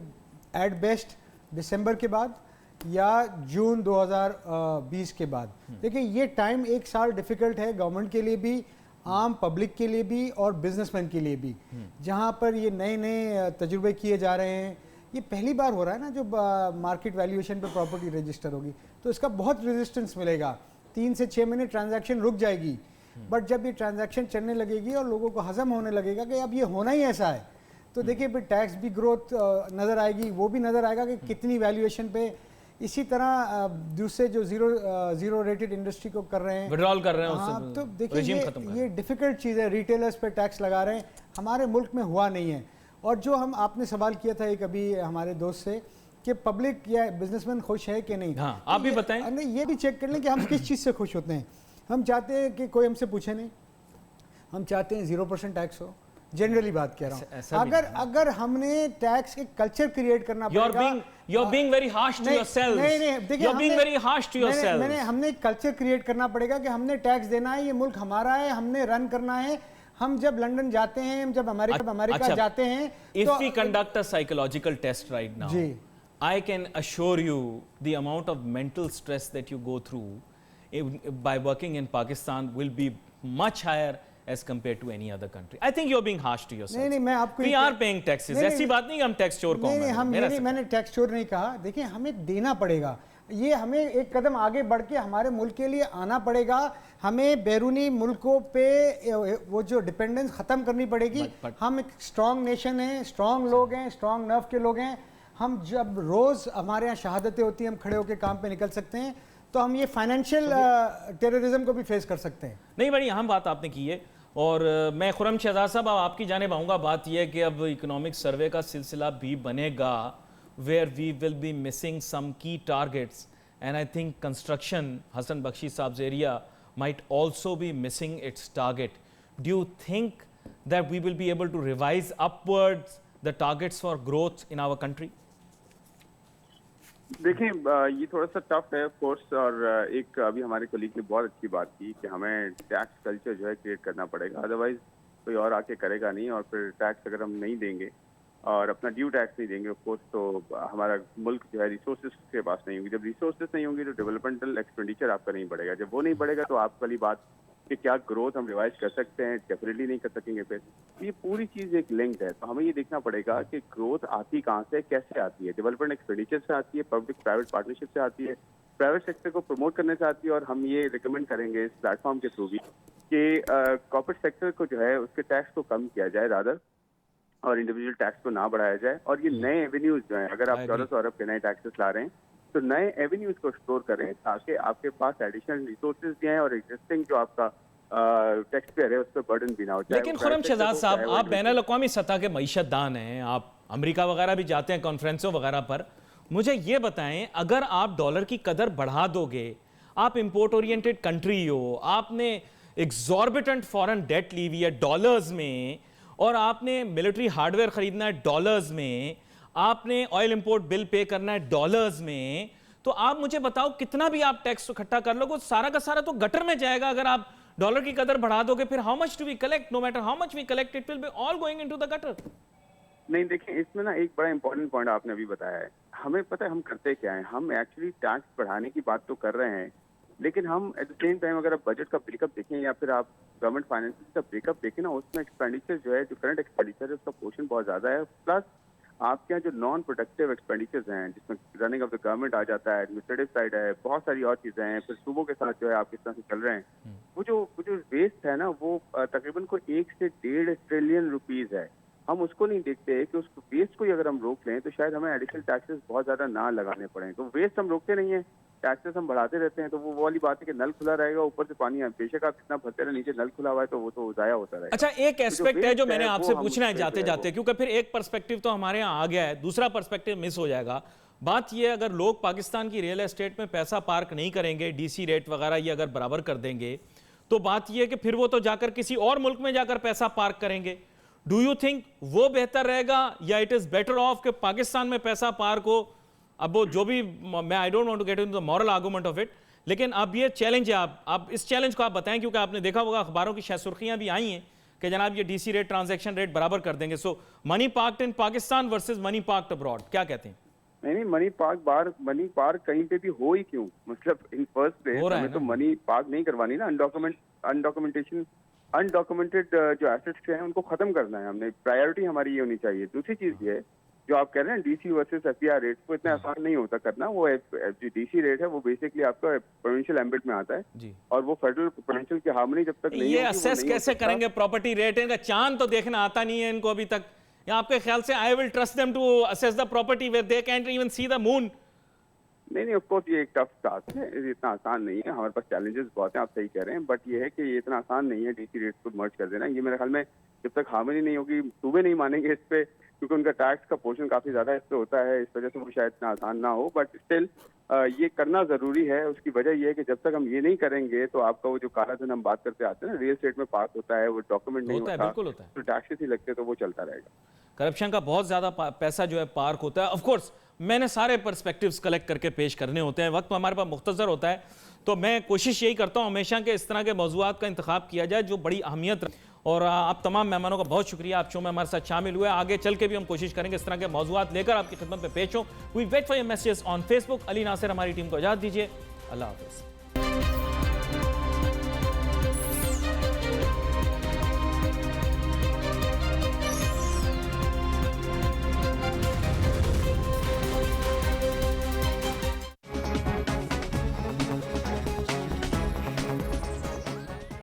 एट बेस्ट दिसंबर के बाद या जून 2020 के बाद। देखिए, ये टाइम एक साल डिफ़िकल्ट है गवर्नमेंट के लिए भी, आम पब्लिक के लिए भी और बिजनेसमैन के लिए भी, जहाँ पर ये नए नए तजुर्बे किए जा रहे हैं। ये पहली बार हो रहा है ना जो मार्केट वैल्यूएशन पे प्रॉपर्टी रजिस्टर होगी, तो इसका बहुत रेजिस्टेंस मिलेगा। 3 से 6 महीने ट्रांजैक्शन रुक जाएगी, बट जब ये ट्रांजैक्शन चलने लगेगी और लोगों को हजम होने लगेगा कि अब ये होना ही ऐसा है, तो देखिए फिर टैक्स भी ग्रोथ नज़र आएगी, वो भी नज़र आएगा कि कितनी वैल्यूएशन पे। इसी तरह दूसरे जो जीरो रेटेड इंडस्ट्री को कर रहे हैं, विड्रॉल कर रहे हैं, हाँ, तो देखिए ये डिफ़िकल्ट चीज़ है। रिटेलर्स पे टैक्स लगा रहे हैं, हमारे मुल्क में हुआ नहीं है। और जो आपने सवाल किया था एक अभी हमारे दोस्त से कि पब्लिक या बिजनेसमैन खुश है कि नहीं, हाँ, आप भी बताएं। नहीं, ये भी चेक कर लें कि हम किस चीज़ से खुश होते हैं। हम चाहते हैं कि कोई हमसे पूछे नहीं, हम चाहते हैं 0% टैक्स हो। जनरली बात कह रहा हूँ। अगर हमने टैक्स के कल्चर क्रिएट करना पड़ेगा। You're being very harsh to yourselves. नहीं, देखिए, You're being very harsh to yourselves. हमने कल्चर क्रिएट करना पड़ेगा कि हमने टैक्स देना है, ये मुल्क हमारा है, हमने रन करना है। हम जब लंदन जाते हैं, जब अमेरिका जाते हैं, if we conduct a psychological test right now, I can assure you the amount of mental stress that you go through by working in Pakistan will be much higher as compared to any other country. I think you're being harsh to yourself. नहीं, मैं आपको We are paying taxes. ऐसी बात नहीं कि हम tax चोर कौन नहीं, है। हम मेरा नहीं, मैंने टैक्स चोर नहीं कहा। देखिए, हमें देना पड़ेगा, ये हमें एक कदम आगे बढ़ के हमारे मुल्क के लिए आना पड़ेगा। हमें बैरूनी मुल्कों पे वो जो डिपेंडेंस ख़त्म करनी पड़ेगी। हम एक स्ट्रॉन्ग नेशन हैं, स्ट्रॉन्ग लोग हैं, स्ट्रॉन्ग नर्व के लोग हैं। हम जब रोज़ हमारे यहाँ शहादतें होती हैं, हम खड़े होकर काम पे निकल सकते हैं, तो हम ये फाइनेंशियल टेररिज्म को भी फेस कर सकते हैं। नहीं, बड़ी अहम बात आपने की है। और मैं खुर्रम शहजाद साहब अब आपकी जानिब आऊँगा। बात यह है कि अब इकोनॉमिक सर्वे का सिलसिला भी बनेगा, where we will be missing some key targets, and I think construction, Hassan Bakshi Saab's area, might also be missing its target. Do you think that we will be able to revise upwards the targets for growth in our country? देखिए, ये थोड़ा सा tough है of course. और एक अभी हमारे colleague ने बहुत अच्छी बात की कि हमें टैक्स कल्चर जो है क्रिएट करना पड़ेगा, अदरवाइज कोई और आके करेगा नहीं। और फिर टैक्स अगर हम नहीं देंगे और अपना ड्यू टैक्स नहीं देंगे ऑफ कोर्स, तो हमारा मुल्क जो है रिसोर्सेज के पास नहीं होंगे। जब रिसोर्सेज नहीं होंगे तो डेवलपमेंटल एक्सपेंडिचर आपका नहीं बढ़ेगा। जब वो नहीं बढ़ेगा तो आप वाली बात कि क्या ग्रोथ हम रिवाइज कर सकते हैं, डेफिनेटली नहीं कर सकेंगे। फिर ये पूरी चीज़ एक लिंक्ड है, तो हमें ये देखना पड़ेगा कि ग्रोथ आती कहाँ से, कैसे आती है। डेवलपमेंट एक्सपेंडिचर से आती है, पब्लिक प्राइवेट पार्टनरशिप से आती है, प्राइवेट सेक्टर को प्रमोट करने से आती है। और हम ये रिकमेंड करेंगे इस प्लेटफॉर्म के थ्रू भी कि कॉर्पोरेट सेक्टर को जो है उसके टैक्स को कम किया जाए रादर, और इंडिविजुअल टैक्स को ना बढ़ाया जाए। और ये नए एवेन्यूज जो हैं, अगर आप 1400 अरब के नए टैक्सेस ला रहे हैं तो नए एवेन्यूज को एक्सप्लोर करें ताकि आपके पास एडिशनल रिसोर्सेज भी हैं और एग्जिस्टिंग जो आपका टैक्स पेयर है उस पर बर्डन भी ना हो। लेकिन खुर्रम शहजाद साहब, आप बैनुल अक़वामी सतह के मईशतदान हैं, आप अमेरिका वगैरह भी जाते हैं कॉन्फ्रेंसों वगैरह पर। मुझे ये बताएं, अगर आप डॉलर की कदर बढ़ा दोगे, आप इंपोर्ट ओरिएंटेड कंट्री हो, आपने एग्जॉर्बिटेंट फॉरेन डेट ली हुई है डॉलर्स में, और आपने मिलिट्री हार्डवेयर खरीदना है डॉलर्स में, आपने ऑयल इंपोर्ट बिल पे करना है डॉलर्स में, तो आप मुझे बताओ कितना भी आप टैक्स इकट्ठा कर लोगे, सारा का सारा तो गटर में जाएगा। अगर आप डॉलर की कदर बढ़ा दोगे, फिर how much do we collect, no matter how much we collect, it will be all going into the gutter. नहीं, देखिए, इसमें ना एक बड़ा इंपॉर्टेंट पॉइंट आपने अभी बताया है। हमें पता है हम करते क्या है, हम एक्चुअली टैक्स बढ़ाने की बात तो कर रहे हैं, लेकिन हम एट द सेम टाइम अगर आप बजट का ब्रेकअप देखें या फिर आप गवर्नमेंट फाइनेंसेस का ब्रेकअप देखें ना, उसमें एक्सपेंडिचर जो है, जो करंट एक्सपेंडिचर है उसका पोर्शन बहुत ज़्यादा है। प्लस आपके यहाँ जो नॉन प्रोडक्टिव एक्सपेंडिचर्स हैं जिसमें रनिंग ऑफ द गवर्नमेंट आ जाता है, एडमिनिस्ट्रेटिव साइड है, बहुत सारी और चीज़ें हैं, फिर सूबों के साथ जो है आप किस तरह से चल रहे हैं, वो जो वेस्ट है ना, वो तकरीबन को 1 से 1.5 ट्रिलियन रुपीज़ है। हम उसको नहीं देखते कि उस वेस्ट को ही अगर हम रोक लें तो शायद हमें एडिशनल टैक्सेस बहुत ज़्यादा ना लगाने पड़े। तो वेस्ट हम रोकते नहीं है, टैक्सेस हम बढ़ाते रहते हैं, तो वो वाली बात है कि नल खुला रहेगा, ऊपर से पानी बेशक आप कितना भरते रहे, नीचे नल खुला हुआ है तो वो तो जाया होता रहेगा। अच्छा, एक एस्पेक्ट है जो मैंने आपसे पूछना है जाते जाते, क्योंकि फिर एक पर्सपेक्टिव तो हमारे यहाँ आ गया है, दूसरा पर्सपेक्टिव मिस हो जाएगा। बात यह है, अगर लोग पाकिस्तान की रियल एस्टेट में पैसा पार्क नहीं करेंगे, डीसी रेट वगैरह ये अगर बराबर कर देंगे, तो बात यह है कि फिर वो तो जाकर किसी और मुल्क में जाकर पैसा पार्क करेंगे। डू यू थिंक वो बेहतर रहेगा, या इट इज बेटर ऑफ कि पाकिस्तान में पैसा पार्क हो? अब वो जो भी, मैं I don't want to get into the moral argument of it, लेकिन अब ये चैलेंज है, आप इस चैलेंज को आप बताएं, क्योंकि आपने देखा होगा अखबारों की शायद सुर्खियां भी आई हैं कि जनाब ये डीसी रेट, ट्रांजैक्शन रेट बराबर कर देंगे। So money parked in Pakistan versus money parked abroad, क्या कहते हैं? नहीं, मनी पार्क कहीं पे भी हो ही क्यों, मतलब इन फर्स्ट प्लेस हमें तो मनी पार्क नहीं करवानी ना। अनडॉक्यूमेंटेड जो एसेट्स हैं उनको खत्म करना है हमने, प्रायोरिटी हमारी ये होनी चाहिए। दूसरी चीज ये है, जो आप कह रहे हैं डीसी वर्सेस एफपीआर रेट को इतना आसान नहीं होता करना। वो जो डीसी रेट है वो बेसिकली आपका प्रोविंशियल एम्बिट में आता है और वो फेडरल प्रोविंशियल की हार्मनी जब तक नहीं ये असेस कैसे करेंगे प्रॉपर्टी रेट? इनका चांद तो देखना आता नहीं है इनको अभी तक, या आपके ख्याल से I will trust them to assess the property where they can't even see the moon? नहीं, ऑफ कोर्स ये एक टफ टास्क है, ये इतना आसान नहीं है, हमारे पास चैलेंजेस बहुत हैं, आप सही कह रहे हैं, बट ये है कि ये इतना आसान नहीं है डीसी रेट को मर्ज कर देना। ये मेरे ख्याल में जब तक हार्मनी नहीं होगी, सूबे नहीं मानेंगे इस पे, क्योंकि उनका टैक्स का पोर्शन काफी ज्यादा इस पे होता है, इस वजह से वो शायद इतना आसान ना हो, बट स्टिल ये करना जरूरी है। उसकी वजह ये है कि जब तक हम ये नहीं करेंगे तो आपका वो जो काला धन हम बात करते आते हैं ना, रियल एस्टेट में पार्क होता है, वो डॉक्यूमेंट नहीं होता, तो टैक्सेस ही लगते, तो वो चलता रहेगा। करप्शन का बहुत ज्यादा पैसा जो है पार्क होता है। ऑफ कोर्स मैंने सारे पर्सपेक्टिव्स कलेक्ट करके पेश करने होते हैं, वक्त हमारे पास मुख्तसर होता है, तो मैं कोशिश यही करता हूँ हमेशा कि इस तरह के मौज़ूआत का इंतखाब किया जाए जो बड़ी अहमियत रहे। और आप तमाम मेहमानों का बहुत शुक्रिया, आप शो में हमारे साथ शामिल हुए। आगे चल के भी हम कोशिश करेंगे इस तरह के मौज़ूआत लेकर आपकी खिदमत में पेश हों। We wait for your messages on Facebook. Ali Nasir हमारी टीम को इजाज़त दीजिए, अल्लाह हाफ़िज़।